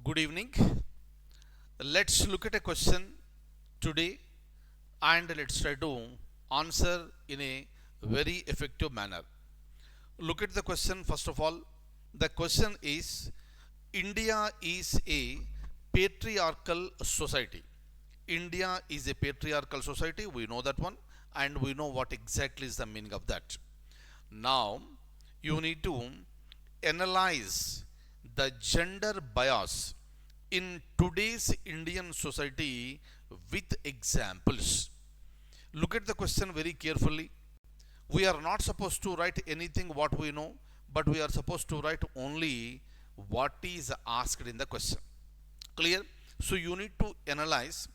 Good evening. Let's look at a question today and let's try to answer in a very effective manner. Look at the question first of all. The question is India is a patriarchal society. India is a patriarchal society. We know that one and we know what exactly is the meaning of that. Now, you need to analyze the gender bias in today's Indian society with examples. Look at the question very carefully. We are not supposed to write anything what we know, but we are supposed to write only what is asked in the question. Clear? So you need to analyze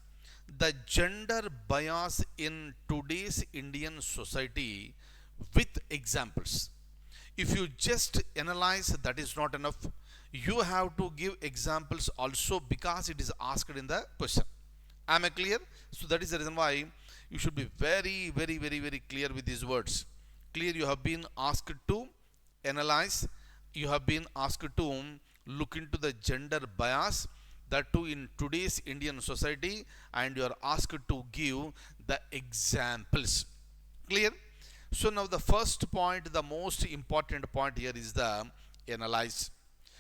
the gender bias in today's Indian society with examples. If you just analyze, that is not enough. You have to give examples also because it is asked in the question. Am I clear? So that is the reason why you should be very clear with these words. Clear, you have been asked to analyze, you have been asked to look into the gender bias, that too in today's Indian society, and you are asked to give the examples. Clear? So now the first point, the most important point here is the analyze.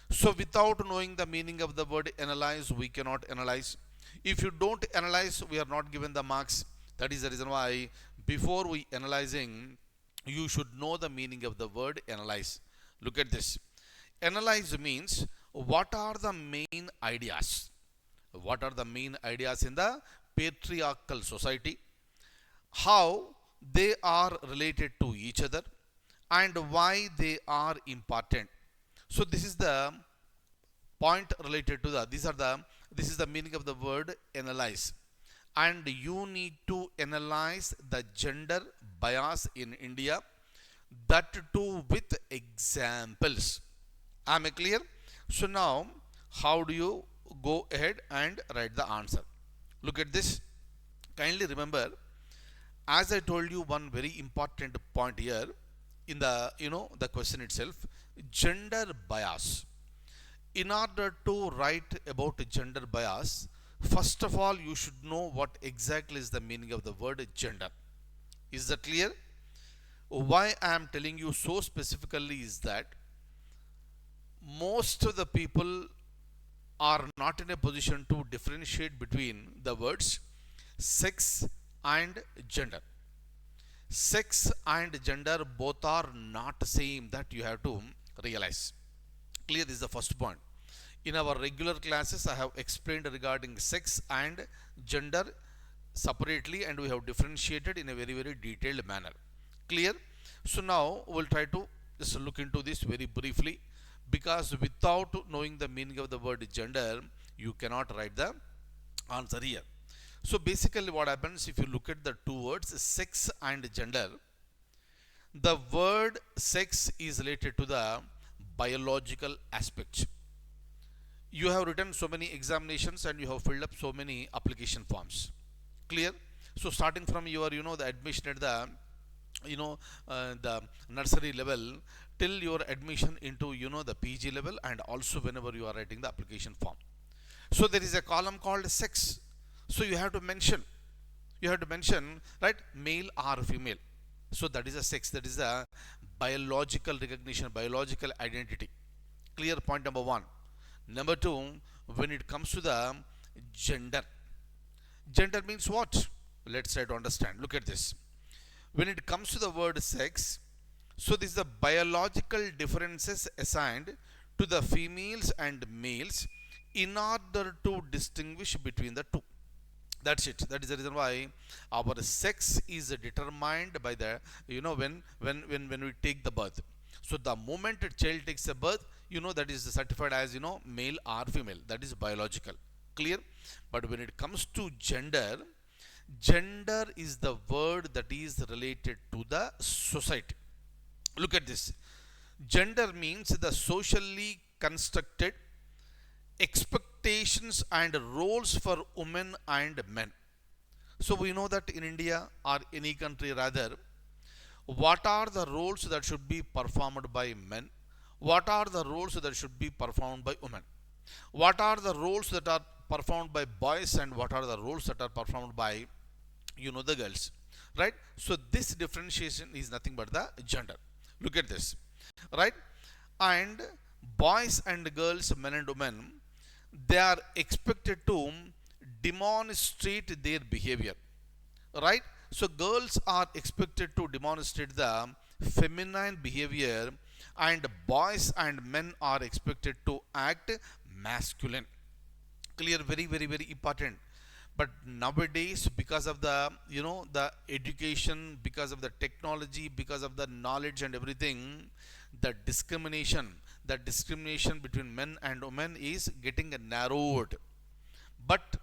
So without knowing the meaning of the word analyze, we cannot analyze. If you don't analyze, we are not given the marks. That is the reason why before we analyzing, you should know the meaning of the word analyze. Look at this. Analyze means what are the main ideas? What are the main ideas in the patriarchal society? How they are related to each other and why they are important. So this is the point related to this is the meaning of the word analyze, and you need to analyze the gender bias in India, that too with examples. Am I clear? So now how do you go ahead and write the answer? Look at this. Kindly remember, as I told you, one very important point here in the the question itself, gender bias. In order to write about gender bias, first of all you should know what exactly is the meaning of the word gender. Is that clear? Why I am telling you so specifically is that most of the people are not in a position to differentiate between the words sex and gender. Sex and gender both are not same, that you have to realize. Clear? This is the first point. In our regular classes, I have explained regarding sex and gender separately, and we have differentiated in a very detailed manner. Clear? So now we'll try to just look into this very briefly, because without knowing the meaning of the word gender, you cannot write the answer here. So basically what happens, if you look at the two words sex and gender, the word sex is related to the biological aspect. You have written so many examinations and you have filled up so many application forms. Clear? So starting from your the admission at the the nursery level till your admission into the PG level, and also whenever you are writing the application form. So there is a column called sex. So you have to mention, right, male or female. So that is a sex, that is a biological recognition, biological identity. Clear? Point number one. Number two, when it comes to the gender, gender means what? Let's try to understand. Look at this. When it comes to the word sex, so this is the biological differences assigned to the females and males in order to distinguish between the two. That's it. That is the reason why our sex is determined by the when we take the birth. So the moment a child takes a birth, that is certified as male or female. That is biological. Clear? But when it comes to gender, gender is the word that is related to the society. Look at this. Gender means the socially constructed expectations and roles for women and men. So we know that in India, or any country rather, what are the roles that should be performed by men, what are the roles that should be performed by women. What are the roles that are performed by boys and what are the roles that are performed by the girls, right? So this differentiation is nothing but the gender. Look at this, right? And boys and girls, men and women, they are expected to demonstrate their behavior, right? So girls are expected to demonstrate the feminine behavior and boys and men are expected to act masculine. Clear? Very, very, very important. But nowadays, because of the the education, because of the technology, because of the knowledge and everything, the discrimination between men and women is getting narrowed. But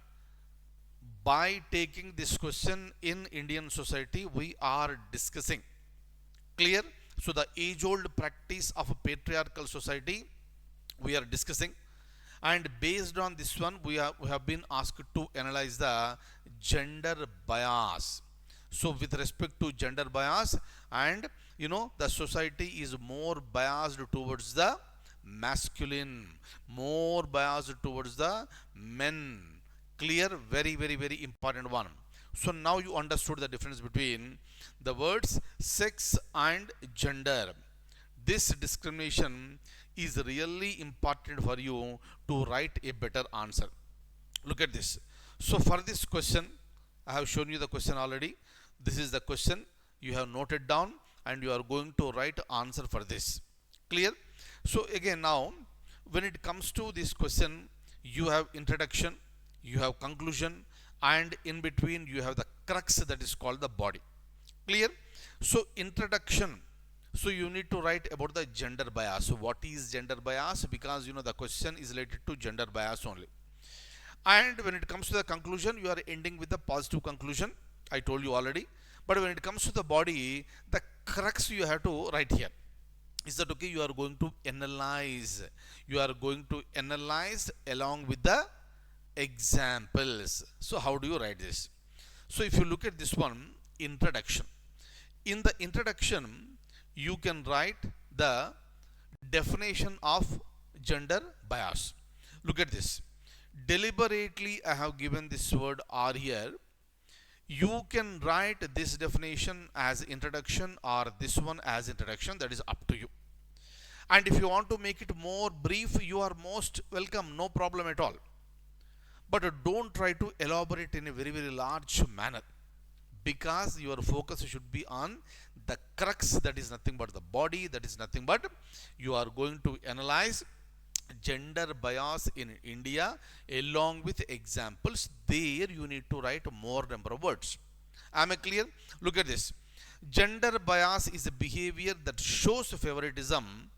by taking this question in Indian society, we are discussing. Clear? So the age old practice of a patriarchal society we are discussing, and based on this one we have been asked to analyze the gender bias. So with respect to gender bias, and the society is more biased towards the masculine, more biased towards the men. Clear? Very, very, very important one. So now you understood the difference between the words sex and gender. This discrimination is really important for you to write a better answer. Look at this. So for this question, I have shown you the question already. This is the question you have noted down and you are going to write answer for this. Clear? So again, now when it comes to this question, you have introduction, you have conclusion, and in between you have the crux that is called the body. Clear? So introduction. So you need to write about the gender bias. So what is gender bias? Because the question is related to gender bias only. And when it comes to the conclusion, you are ending with the positive conclusion. I told you already. But when it comes to the body, the crux you have to write here. Is that okay? You are going to analyze. You are going to analyze along with the examples. So how do you write this? So if you look at this one, introduction. In the introduction, you can write the definition of gender bias. Look at this. Deliberately I have given this word R here. You can write this definition as introduction or this one as introduction. That is up to you. And if you want to make it more brief, you are most welcome. No problem at all. But don't try to elaborate in a very, very large manner, because your focus should be on the crux, that is nothing but the body, that is nothing but you are going to analyze gender bias in India along with examples. There you need to write more number of words. Am I clear? Look at this. Gender bias is a behavior that shows favoritism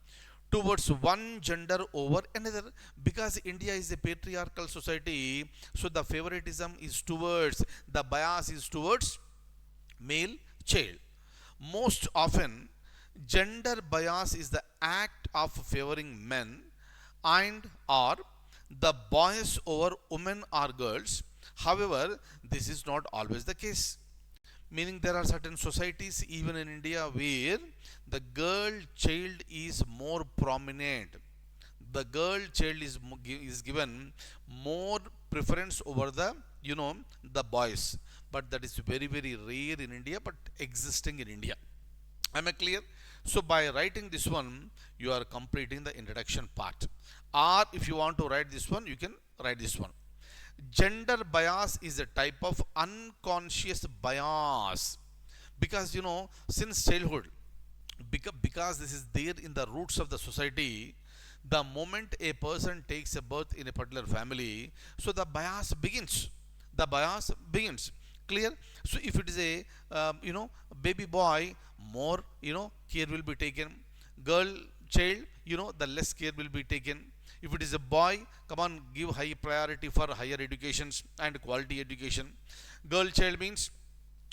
towards one gender over another. Because India is a patriarchal society, so the favoritism is towards, the bias is towards male child. Most often, gender bias is the act of favoring men and or the boys over women or girls. However, this is not always the case. Meaning there are certain societies even in India where the girl child is more prominent. The girl child is given more preference over the the boys. But that is very, very rare in India, but existing in India. Am I clear? So by writing this one, you are completing the introduction part. Or if you want to write this one, you can write this one. Gender bias is a type of unconscious bias. Because since childhood, because this is there in the roots of the society, the moment a person takes a birth in a particular family, so the bias begins. The bias begins. Clear? So if it is a baby boy, more care will be taken. Girl child, the less care will be taken. If it is a boy, come on, give high priority for higher educations and quality education. Girl child means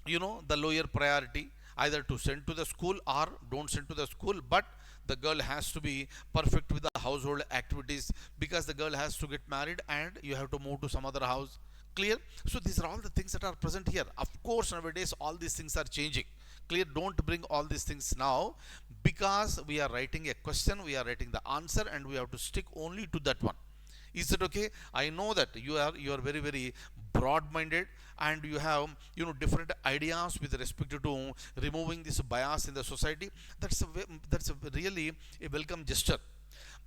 the lower priority, either to send to the school or don't send to the school, but the girl has to be perfect with the household activities, because the girl has to get married and you have to move to some other house. Clear? So these are all the things that are present here. Of course, nowadays all these things are changing. Clear? Don't bring all these things now, because we are writing a question, we are writing the answer, and we have to stick only to that one. Is it okay? I know that you are very very broad minded, and you have different ideas with respect to removing this bias in the society. That's a really a welcome gesture.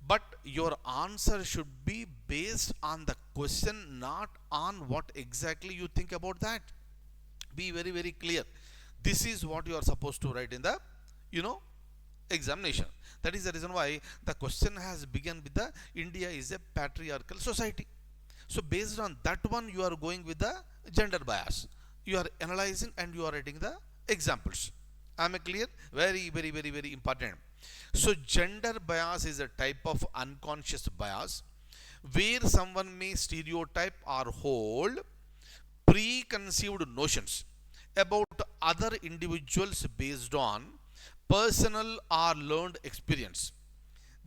But your answer should be based on the question, not on what exactly you think about that. Be very very clear. This is what you are supposed to write in the you know examination. That is the reason why the question has begun with the India is a patriarchal society. So based on that one, you are going with the gender bias. You are analyzing and you are writing the examples. Am I clear? Very very very very important. So gender bias is a type of unconscious bias where someone may stereotype or hold preconceived notions about other individuals based on personal or learned experience.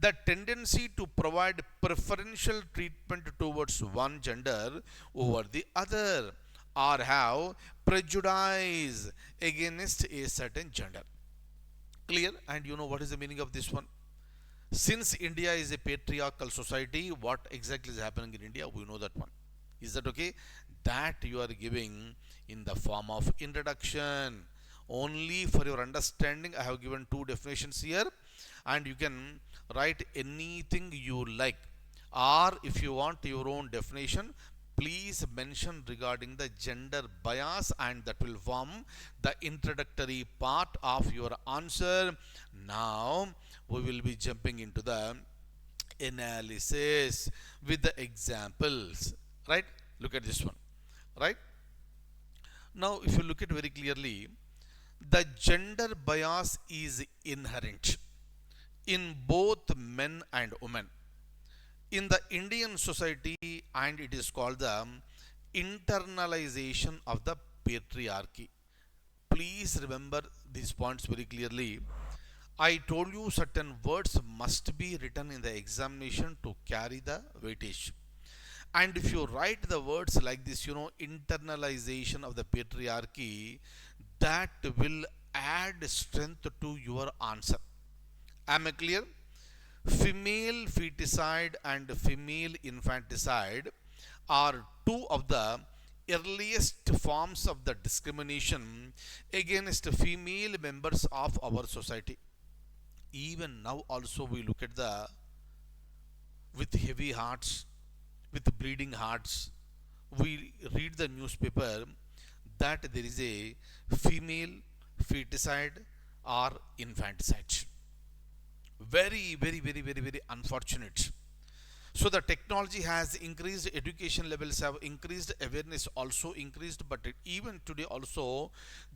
The tendency to provide preferential treatment towards one gender over the other, or have prejudice against a certain gender. Clear? And you know what is the meaning of this one? Since India is a patriarchal society, what exactly is happening in India? We know that one. Is that okay? That you are giving in the form of introduction. Only for your understanding, I have given two definitions here, and you can write anything you like. Or if you want your own definition, please mention regarding the gender bias, and that will form the introductory part of your answer. Now we will be jumping into the analysis with the examples. Right? Look at this one. Right? Now if you look at very clearly, the gender bias is inherent in both men and women in the Indian society, and it is called the internalization of the patriarchy. Please remember these points very clearly. I told you certain words must be written in the examination to carry the weightage. And if you write the words like this, internalization of the patriarchy, that will add strength to your answer. Am I clear? Female feticide and female infanticide are two of the earliest forms of the discrimination against female members of our society. Even now also we look at the with heavy hearts, with bleeding hearts, we read the newspaper that there is a female feticide or infanticide. Very very very very very unfortunate. So the technology has increased, education levels have increased, awareness also increased, but even today also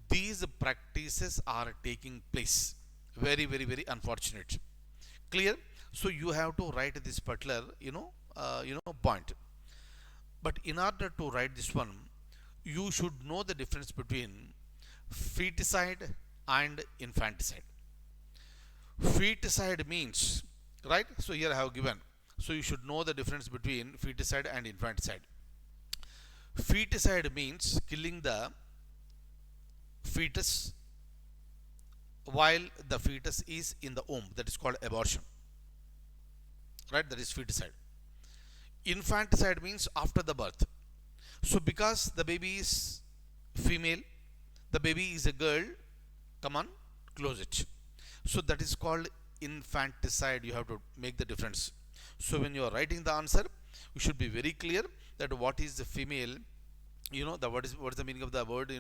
these practices are taking place. Very very very unfortunate. Clear? So you have to write this particular point. But in order to write this one, you should know the difference between feticide and infanticide. Feticide means, right? So here I have given. So you should know the difference between feticide and infanticide. Feticide means killing the fetus while the fetus is in the womb. That is called abortion. Right? That is feticide. Infanticide means after the birth. So because the baby is female, the baby is a girl, come on, close it. So that is called infanticide. You have to make the difference. So when you are writing the answer, you should be very clear that what is the female, what is the meaning of the word,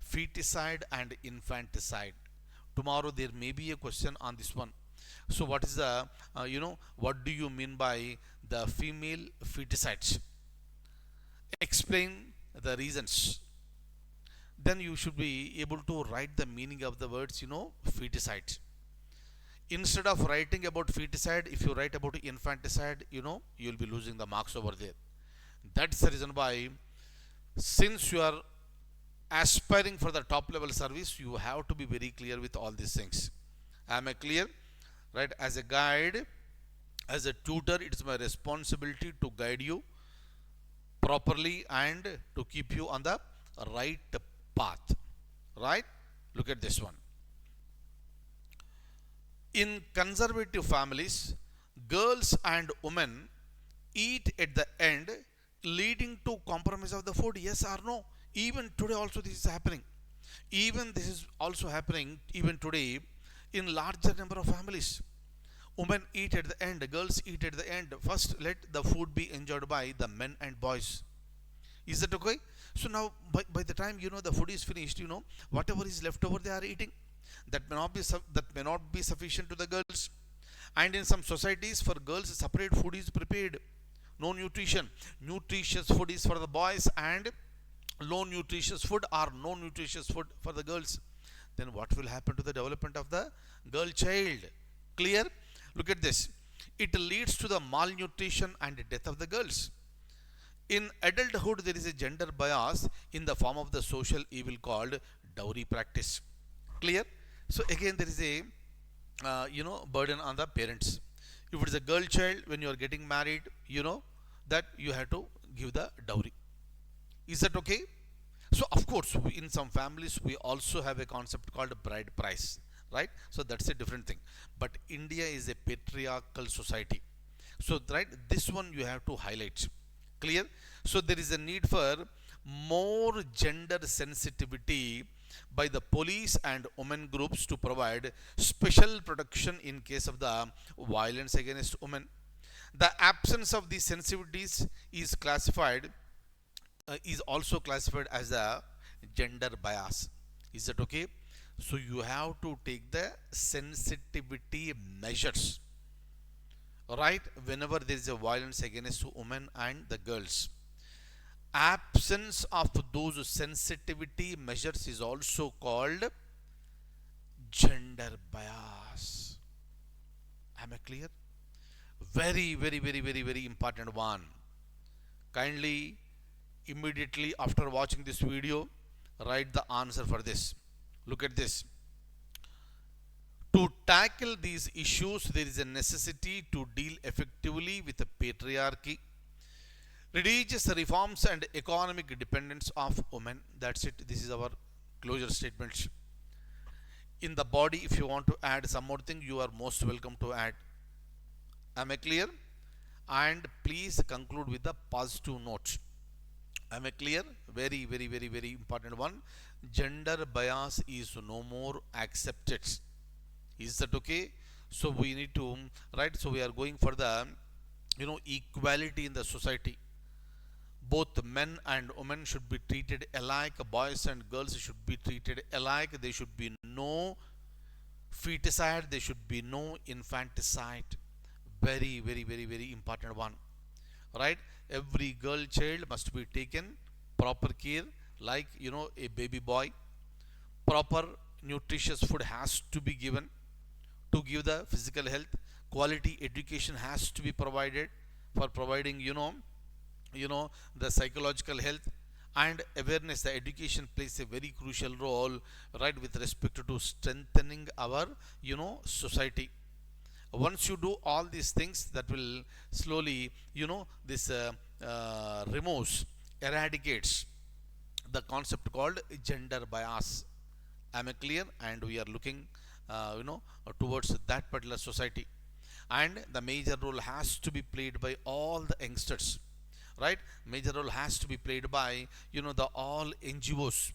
feticide and infanticide. Tomorrow there may be a question on this one. So what is the, what do you mean by the female feticides? Explain the reasons. Then you should be able to write the meaning of the words, feticide. Instead of writing about feticide, if you write about infanticide, you will be losing the marks over there. That's the reason why, since you are aspiring for the top level service, you have to be very clear with all these things. Am I clear? Right? As a guide, as a tutor, it is my responsibility to guide you properly and to keep you on the right path. Right? Look at this one. In conservative families, girls and women eat at the end, leading to compromise of the food? Yes or no? Even today also this is happening. Even this is also happening even today in larger number of families. Women eat at the end, girls eat at the end. First let the food be enjoyed by the men and boys. Is that okay? So now by the time the food is finished, whatever is left over they are eating. That may not be sufficient to the girls. And in some societies for girls separate food is prepared. No nutrition. Nutritious food is for the boys and low nutritious food or no nutritious food for the girls. Then what will happen to the development of the girl child? Clear? Look at this. It leads to the malnutrition and death of the girls. In adulthood there is a gender bias in the form of the social evil called dowry practice. Clear? So again there is a burden on the parents. If it is a girl child, when you are getting married, that you have to give the dowry. Is that okay? So of course in some families we also have a concept called bride price, right? So that's a different thing. But India is a patriarchal society. So right, this one you have to highlight. Clear? So there is a need for more gender sensitivity by the police and women groups to provide special protection in case of the violence against women. The absence of these sensitivities is also classified as a gender bias. Is that okay? So you have to take the sensitivity measures, right, whenever there is a violence against women and the girls. Absence of those sensitivity measures is also called gender bias. Am I clear? Very, very, very, very, very important one. Kindly, immediately after watching this video, write the answer for this. Look at this. To tackle these issues, there is a necessity to deal effectively with the patriarchy, religious reforms and economic dependence of women. That's it. This is our closure statement. In the body, if you want to add some more thing, you are most welcome to add. Am I clear? And please conclude with the positive note. Am I clear? Very, very, very, very important one. Gender bias is no more accepted. Is that okay? So we need to, right? So we are going for the, equality in the society. Both men and women should be treated alike. Boys and girls should be treated alike. There should be no feticide. There should be no infanticide. Very, very, very, very important one. Right? Every girl child must be taken proper care, like a baby boy. Proper nutritious food has to be given to give the physical health. Quality education has to be provided for providing the psychological health and awareness. The education plays a very crucial role, right, with respect to strengthening our society. Once you do all these things, that will slowly this removes, eradicates the concept called gender bias. Am I clear? And we are looking towards that particular society. And the major role has to be played by all the youngsters, right? Major role has to be played by the all NGOs.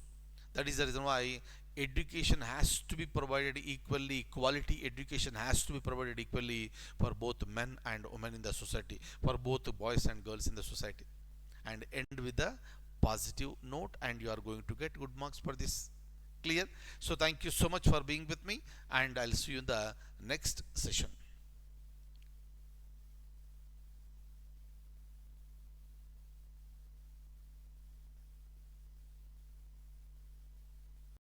That is the reason why education has to be provided equally. Quality education has to be provided equally for both men and women in the society, for both boys and girls in the society. And end with a positive note, and you are going to get good marks for this. Clear? So thank you so much for being with me, and I'll see you in the next session.